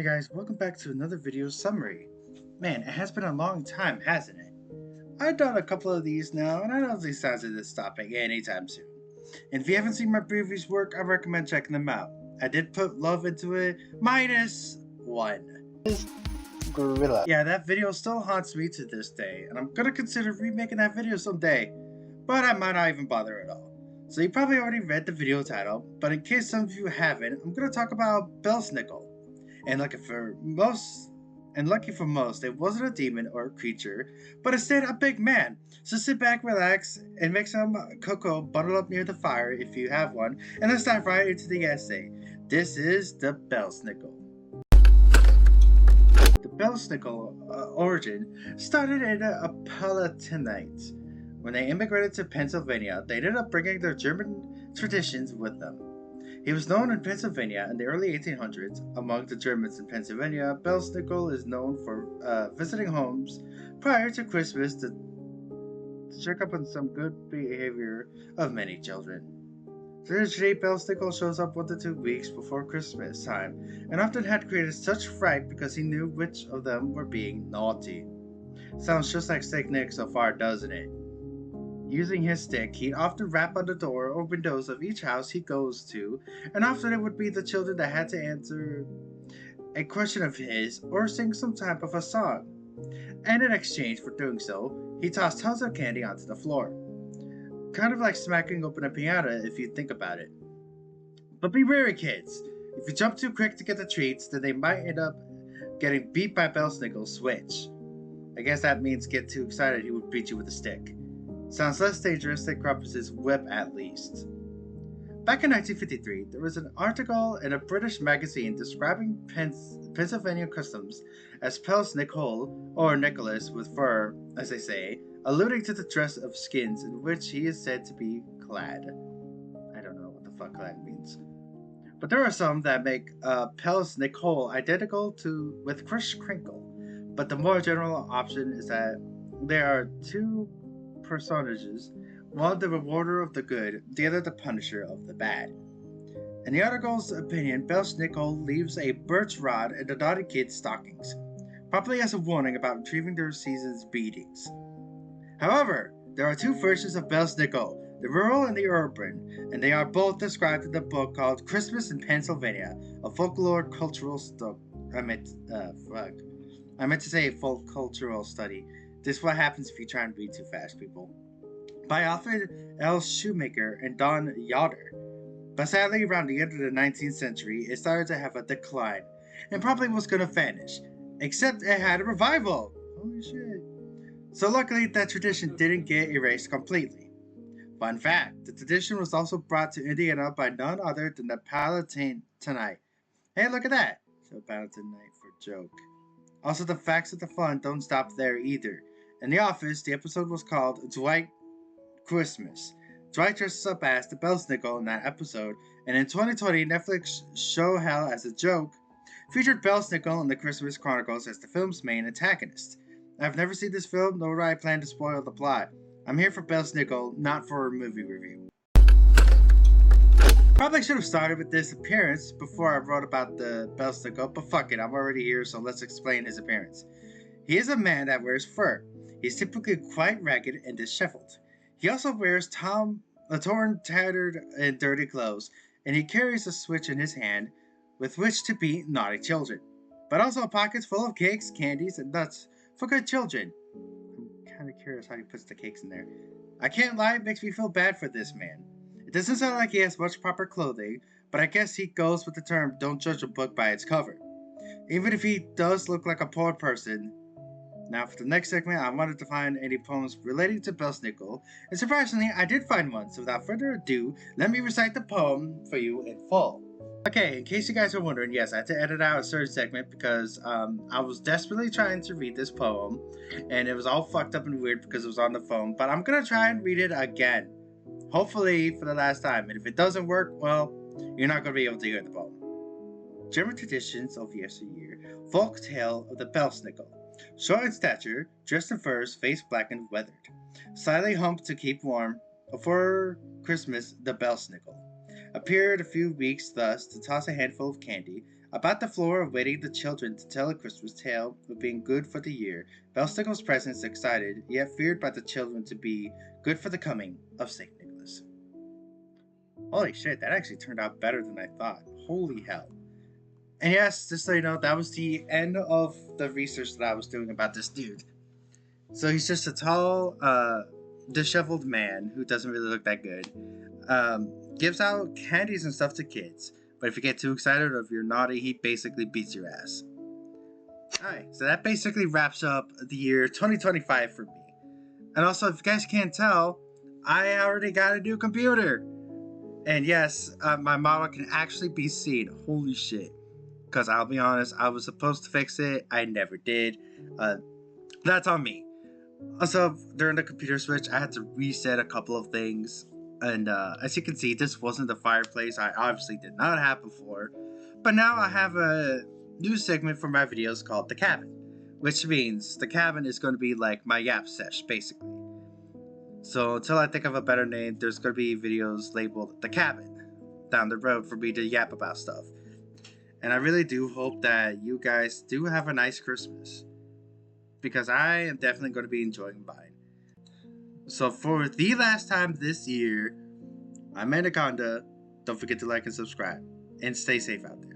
Hey guys, welcome back to another video summary. Man, it has been a long time, hasn't it? I've done a couple of these now, and I don't see signs of this stopping anytime soon. And if you haven't seen my previous work, I recommend checking them out. I did put love into it, -1. Gorilla. Yeah, that video still haunts me to this day, and I'm gonna consider remaking that video someday, but I might not even bother at all. So you probably already read the video title, but in case some of you haven't, I'm gonna talk about Belsnickel. Lucky for most, it wasn't a demon or a creature, but instead a big man. So sit back, relax, and make some cocoa, bundle up near the fire if you have one, and let's dive right into the essay. This is the Belsnickel. The Belsnickel origin started in a Palatinate. When they immigrated to Pennsylvania, they ended up bringing their German traditions with them. He was known in Pennsylvania in the early 1800s. Among the Germans in Pennsylvania, Belsnickel is known for visiting homes prior to Christmas to check up on some good behavior of many children. Traditionally, Belsnickel shows up 1 to 2 weeks before Christmas time, and often had created such fright because he knew which of them were being naughty. Sounds just like Saint Nick so far, doesn't it? Using his stick, he'd often rap on the door or windows of each house he goes to, and often it would be the children that had to answer a question of his or sing some type of a song. And in exchange for doing so, he tossed tons of candy onto the floor. Kind of like smacking open a piano if you think about it. But be wary, kids. If you jump too quick to get the treats, then they might end up getting beat by Belsnickel's switch. I guess that means get too excited he would beat you with a stick. Sounds less dangerous than Krampus's whip, at least. Back in 1953, there was an article in a British magazine describing Pennsylvania customs as Belsnickel, or Nicholas with fur, as they say, alluding to the dress of skins in which he is said to be clad. I don't know what the fuck clad means. But there are some that make Belsnickel identical to with Kris Kringle. But the more general option is that there are two personages, one the rewarder of the good, the other the punisher of the bad. In the article's opinion, Belsnickel leaves a birch rod in the naughty kids' stockings, probably as a warning about retrieving their season's beatings. However, there are two versions of Belsnickel, the rural and the urban, and they are both described in the book called Christmas in Pennsylvania, a folklore cultural I meant to say folk cultural study. This is what happens if you try and read too fast, people. By author L. Shoemaker and Don Yoder. But sadly, around the end of the 19th century, it started to have a decline, and probably was gonna vanish. Except it had a revival! Holy shit. So luckily, that tradition didn't get erased completely. Fun fact, the tradition was also brought to Indiana by none other than the Palatinate. Hey, look at that! So Palatinate for joke. Also, the facts of the fun don't stop there either. In The Office, the episode was called Dwight Christmas. Dwight dresses up as the Belsnickel in that episode, and in 2020, Netflix show Hell as a Joke featured Belsnickel in the Christmas Chronicles as the film's main antagonist. I've never seen this film, nor do I plan to spoil the plot. I'm here for Belsnickel, not for a movie review. Probably should have started with this appearance before I wrote about the Belsnickel, but fuck it, I'm already here, so let's explain his appearance. He is a man that wears fur. He's typically quite ragged and disheveled. He also wears torn, tattered, and dirty clothes, and he carries a switch in his hand with which to beat naughty children, but also pockets full of cakes, candies, and nuts for good children. I'm kind of curious how he puts the cakes in there. I can't lie, it makes me feel bad for this man. It doesn't sound like he has much proper clothing, but I guess he goes with the term don't judge a book by its cover. Even if he does look like a poor person. Now for the next segment, I wanted to find any poems relating to Belsnickel, and surprisingly, I did find one, so without further ado, let me recite the poem for you in full. Okay, in case you guys are wondering, yes, I had to edit out a certain segment because I was desperately trying to read this poem, and it was all fucked up and weird because it was on the phone, but I'm gonna try and read it again. Hopefully for the last time, and if it doesn't work, well, you're not gonna be able to hear the poem. German traditions of yesteryear, folk tale of the Belsnickel. Short in stature, dressed in furs, face black and weathered. Slightly humped to keep warm. For Christmas, the Belsnickel. Appeared a few weeks thus to toss a handful of candy, About the floor, awaiting the children to tell a Christmas tale of being good for the year, Belsnickel's presence excited, yet feared by the children to be good for the coming of St. Nicholas. Holy shit, that actually turned out better than I thought. Holy hell. And yes, just so you know, that was the end of the research that I was doing about this dude. So he's just a tall, disheveled man who doesn't really look that good. Gives out candies and stuff to kids, but if you get too excited or if you're naughty, he basically beats your ass. Alright, so that basically wraps up the year 2025 for me. And also, if you guys can't tell, I already got a new computer. And yes, my model can actually be seen. Holy shit. Because I'll be honest, I was supposed to fix it. I never did. That's on me. Also, during the computer switch, I had to reset a couple of things. And as you can see, this wasn't the fireplace I obviously did not have before. But now I have a new segment for my videos called The Cabin. Which means the cabin is going to be like my yap sesh, basically. So until I think of a better name, there's going to be videos labeled The Cabin down the road for me to yap about stuff. And I really do hope that you guys do have a nice Christmas. Because I am definitely going to be enjoying mine. So for the last time this year, I'm Anaconda. Don't forget to like and subscribe. And stay safe out there.